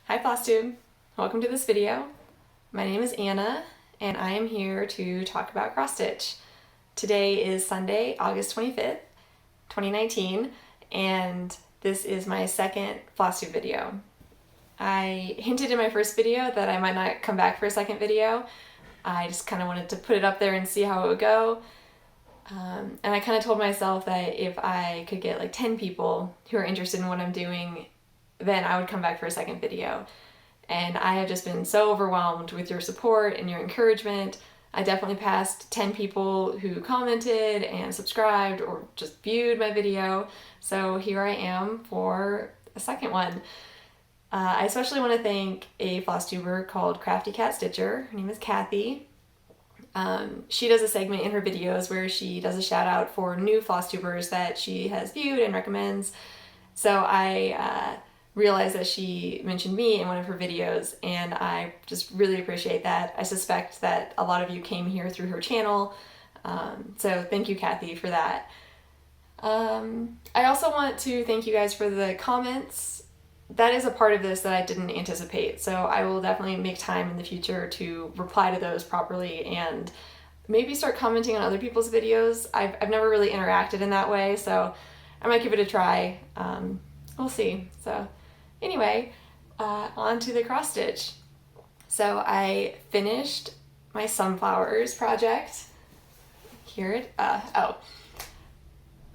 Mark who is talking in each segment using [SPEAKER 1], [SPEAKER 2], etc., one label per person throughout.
[SPEAKER 1] Hi Flosstube! Welcome to this video. My name is Anna and I am here to talk about cross stitch. Today is Sunday, August 25th, 2019, and this is my second Flosstube video. I hinted in my first video that I might not come back for a second video. I just kind of wanted to put it up there and see how it would go. And I kind of told myself that if I could get like 10 people who are interested in what I'm doing, then I would come back for a second video. And I have just been so overwhelmed with your support and your encouragement. I definitely passed 10 people who commented and subscribed or just viewed my video. So here I am for a second one. I especially want to thank a Flosstuber called Crafty Cat Stitcher. Her name is Kathy. She does a segment in her videos where she does a shout out for new Flosstubers that she has viewed and recommends. So I realized that she mentioned me in one of her videos, and I just really appreciate that. I suspect that a lot of you came here through her channel, so thank you, Kathy, for that. I also want to thank you guys for the comments. That is a part of this that I didn't anticipate, so I will definitely make time in the future to reply to those properly and maybe start commenting on other people's videos. I've never really interacted in that way, so I might give it a try. We'll see. So anyway, on to the cross stitch. So I finished my sunflowers project.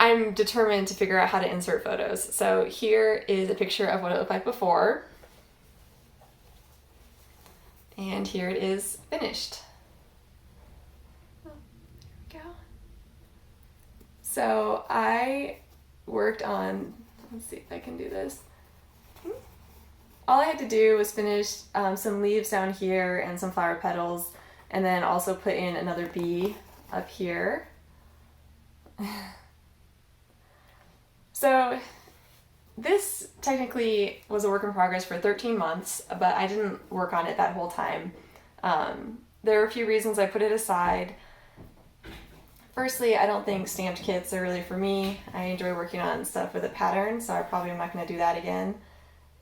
[SPEAKER 1] I'm determined to figure out how to insert photos. So here is a picture of what it looked like before. And here it is finished. Oh, there we go. So I worked on, let's see if I can do this. All I had to do was finish some leaves down here and some flower petals, and then also put in another bee up here. So this technically was a work in progress for 13 months, but I didn't work on it that whole time. There are a few reasons I put it aside. Firstly, I don't think stamped kits are really for me. I enjoy working on stuff with a pattern, so I probably am not going to do that again.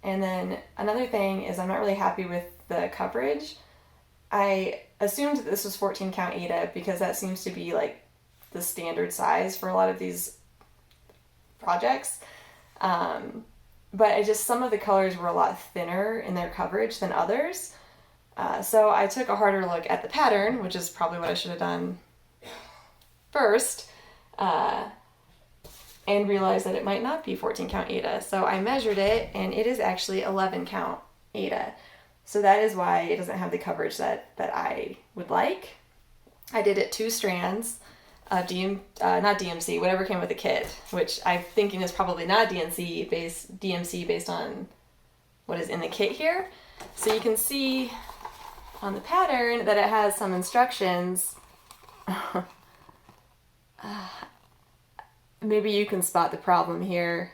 [SPEAKER 1] And then another thing is I'm not really happy with the coverage. I assumed that this was 14 count Aida because that seems to be like the standard size for a lot of these projects. But some of the colors were a lot thinner in their coverage than others. So I took a harder look at the pattern, which is probably what I should have done first, and realized that it might not be 14 count Aida. So I measured it, and it is actually 11 count Aida. So that is why it doesn't have the coverage that I would like. I did it 2 strands of not DMC, whatever came with the kit, which I'm thinking is probably not DMC based on what is in the kit here. So you can see on the pattern that it has some instructions. Maybe you can spot the problem here.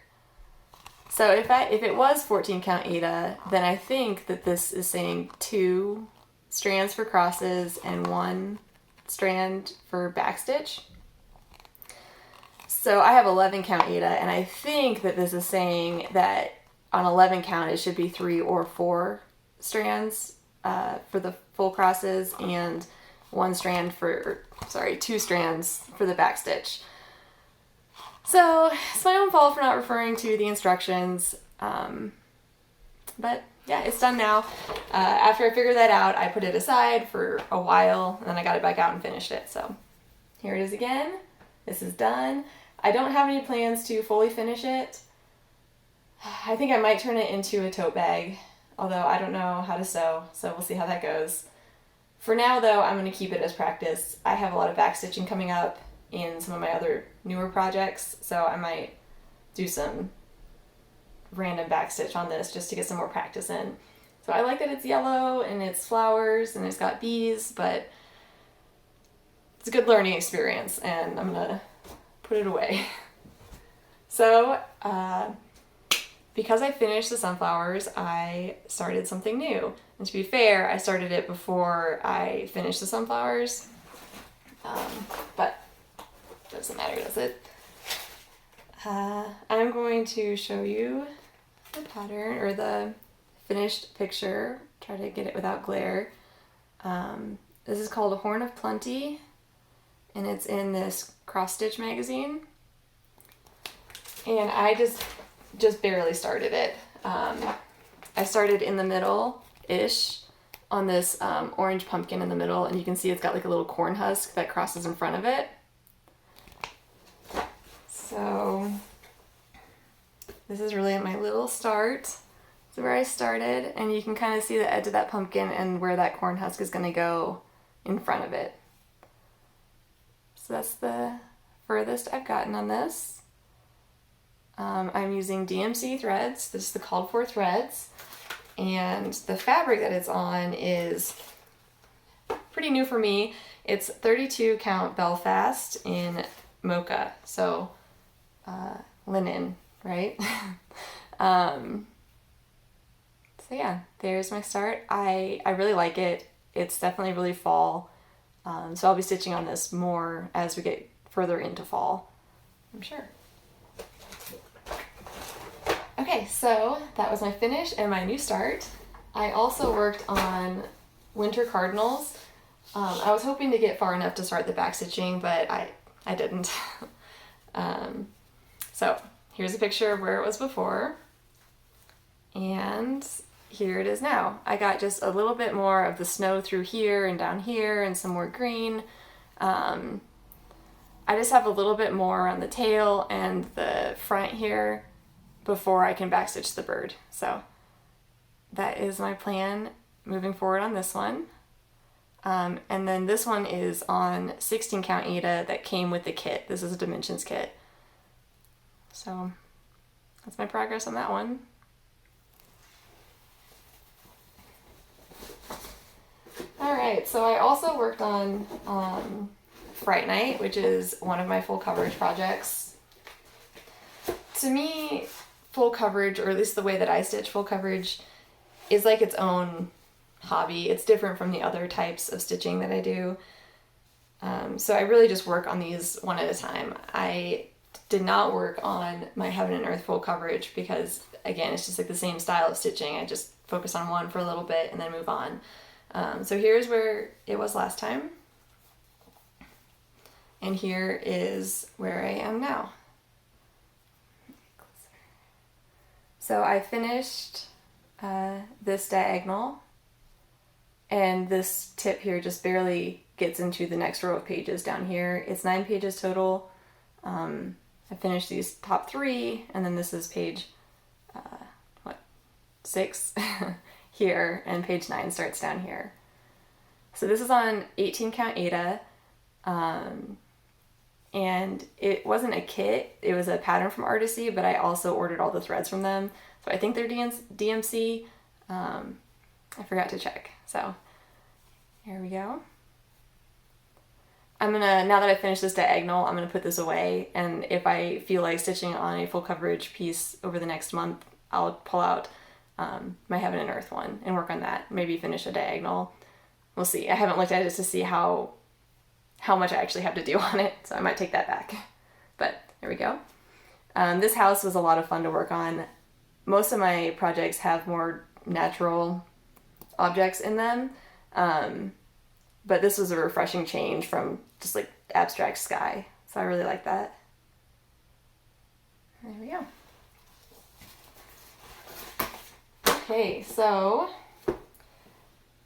[SPEAKER 1] So if it was 14 count Aida, then I think that this is saying 2 strands for crosses and 1 strand for backstitch. So I have 11 count Aida, and I think that this is saying that on 11 count it should be 3 or 4 strands for the full crosses and 2 strands for the backstitch. So it's my own fault for not referring to the instructions, but yeah, it's done now. After I figured that out, I put it aside for a while, and then I got it back out and finished it. So here it is again. This is done. I don't have any plans to fully finish it. I think I might turn it into a tote bag, although I don't know how to sew, so we'll see how that goes. For now, though, I'm going to keep it as practice. I have a lot of backstitching coming up in some of my other newer projects, so I might do some random backstitch on this just to get some more practice in. So I like that it's yellow and it's flowers and it's got bees, but it's a good learning experience, and I'm gonna put it away. So because I finished the sunflowers, I started something new. And to be fair, I started it before I finished the sunflowers, but doesn't matter, does it? I'm going to show you the pattern or the finished picture. Try to get it without glare. This is called A Horn of Plenty, and it's in this cross stitch magazine. And I just barely started it. I started in the middle-ish on this orange pumpkin in the middle, and you can see it's got like a little corn husk that crosses in front of it. So this is really my little start. This is where I started, and you can kind of see the edge of that pumpkin and where that corn husk is going to go in front of it. So that's the furthest I've gotten on this. I'm using DMC threads. This is the called for threads, and the fabric that it's on is pretty new for me. It's 32 count Belfast in mocha, so linen, right? So yeah, there's my start. I really like it. It's definitely really fall, so I'll be stitching on this more as we get further into fall, I'm sure. Okay, so that was my finish and my new start. I also worked on winter cardinals. I was hoping to get far enough to start the back stitching, but I didn't. So here's a picture of where it was before, and here it is now. I got just a little bit more of the snow through here and down here and some more green. I just have a little bit more on the tail and the front here before I can backstitch the bird. So that is my plan moving forward on this one. And then this one is on 16 count Aida that came with the kit. This is a Dimensions kit. So that's my progress on that one. Alright, so I also worked on Fright Night, which is one of my full coverage projects. To me, full coverage, or at least the way that I stitch full coverage, is like its own hobby. It's different from the other types of stitching that I do. So I really just work on these one at a time. I did not work on my Heaven and Earth full coverage because, again, it's just like the same style of stitching. I just focus on one for a little bit and then move on. So here's where it was last time. And here is where I am now. So I finished this diagonal, and this tip here just barely gets into the next row of pages down here. It's 9 pages total. I finished these top 3, and then this is page 6 here, and page 9 starts down here. So this is on 18 count Aida, and it wasn't a kit, it was a pattern from Artisy, but I also ordered all the threads from them. So I think they're DMC. I forgot to check. So here we go. I'm gonna, now that I finished this diagonal, I'm gonna put this away, and if I feel like stitching on a full coverage piece over the next month, I'll pull out my Heaven and Earth one and work on that. Maybe finish a diagonal. We'll see. I haven't looked at it just to see how much I actually have to do on it, so I might take that back. But there we go. This house was a lot of fun to work on. Most of my projects have more natural objects in them, but this was a refreshing change from just like abstract sky, so I really like that. There we go. Okay, so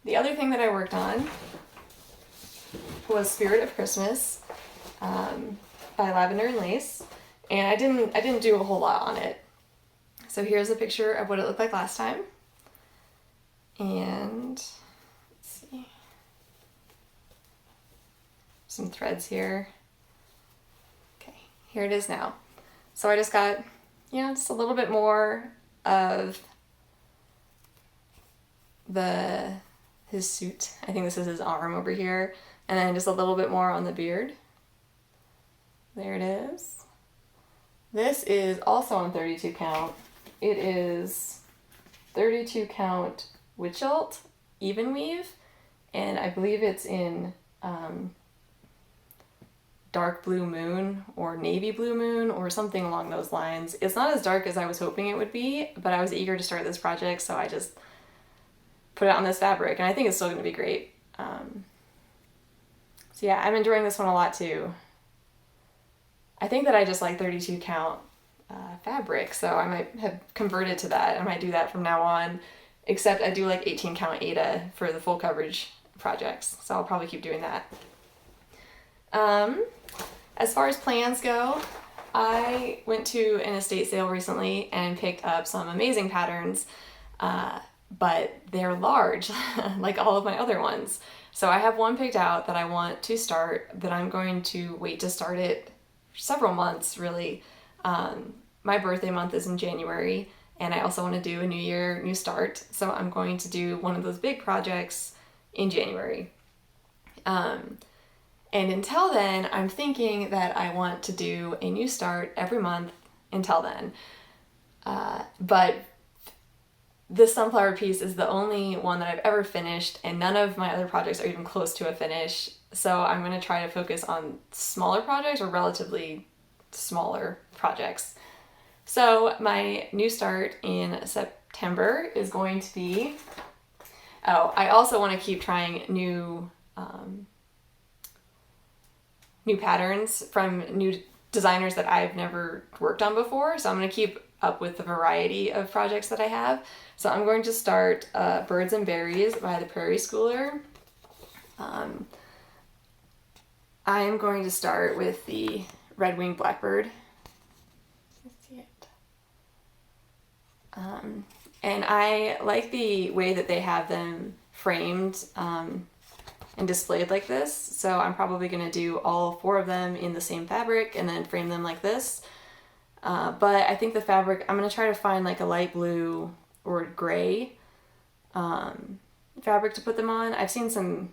[SPEAKER 1] the other thing that I worked on was Spirit of Christmas by Lavender and Lace, and I didn't do a whole lot on it. So here's a picture of what it looked like last time, and let's see, some threads here. Okay, here it is now. So I just got, just a little bit more of his suit. I think this is his arm over here, and then just a little bit more on the beard. There it is. This is also on 32 count. It is 32 count Witchelt even weave, and I believe it's in dark blue moon or navy blue moon or something along those lines. It's not as dark as I was hoping it would be, but I was eager to start this project, so I just put it on this fabric, and I think it's still going to be great. So yeah, I'm enjoying this one a lot too. I think that I just like 32 count fabric, so I might have converted to that. I might do that from now on, except I do like 18 count Aida for the full coverage projects, so I'll probably keep doing that. As far as plans go, I went to an estate sale recently and picked up some amazing patterns, but they're large, like all of my other ones. So I have one picked out that I want to start, but I'm going to wait to start it several months, really. My birthday month is in January, and I also want to do a new year, new start. So I'm going to do one of those big projects in January. And until then, I'm thinking that I want to do a new start every month until then. But this sunflower piece is the only one that I've ever finished, and none of my other projects are even close to a finish. So I'm going to try to focus on smaller projects, or relatively smaller projects. So my new start in September is going to be, I also want to keep trying new patterns from new designers that I've never worked on before. So I'm going to keep up with the variety of projects that I have. So I'm going to start Birds and Berries by the Prairie Schooler. I am going to start with the red-winged blackbird. Let's see it. And I like the way that they have them framed and displayed like this. So I'm probably going to do all 4 of them in the same fabric and then frame them like this. But I think the fabric, I'm going to try to find like a light blue or gray fabric to put them on. I've seen some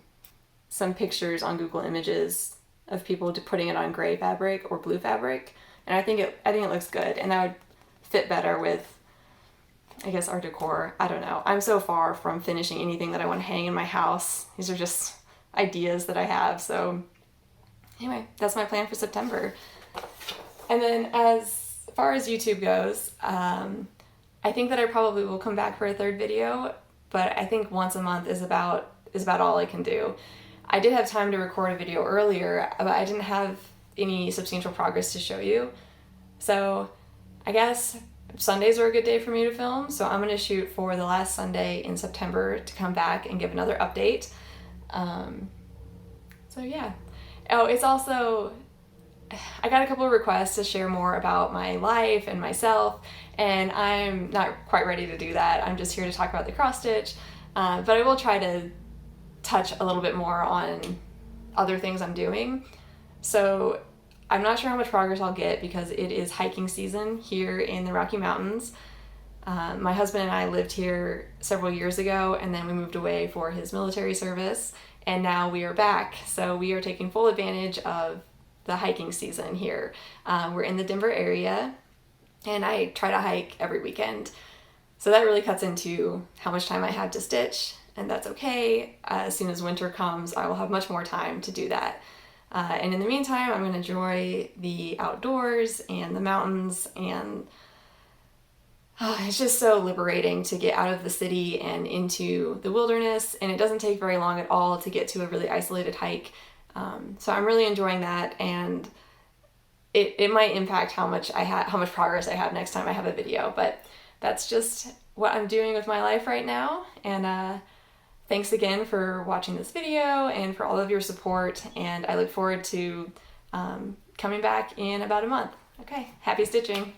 [SPEAKER 1] pictures on Google Images of people putting it on gray fabric or blue fabric, and I think it looks good, and that would fit better with, I guess, our decor. I don't know. I'm so far from finishing anything that I want to hang in my house. These are just ideas that I have. So anyway, that's my plan for September. And then as far as YouTube goes, I think that I probably will come back for a 3rd video, but I think once a month is about all I can do. I did have time to record a video earlier, but I didn't have any substantial progress to show you. So I guess Sundays are a good day for me to film, so I'm going to shoot for the last Sunday in September to come back and give another update. So yeah. Oh, it's also, I got a couple of requests to share more about my life and myself, and I'm not quite ready to do that. I'm just here to talk about the cross stitch, but I will try to touch a little bit more on other things I'm doing. So I'm not sure how much progress I'll get because it is hiking season here in the Rocky Mountains. My husband and I lived here several years ago, and then we moved away for his military service, and now we are back. So we are taking full advantage of the hiking season here. We're in the Denver area, and I try to hike every weekend. So that really cuts into how much time I have to stitch, and that's okay. As soon as winter comes, I will have much more time to do that. And in the meantime, I'm going to enjoy the outdoors and the mountains, and it's just so liberating to get out of the city and into the wilderness, and it doesn't take very long at all to get to a really isolated hike. So I'm really enjoying that, and it might impact how much progress I have next time I have a video, but that's just what I'm doing with my life right now. And thanks again for watching this video and for all of your support, and I look forward to coming back in about a month. Okay, happy stitching!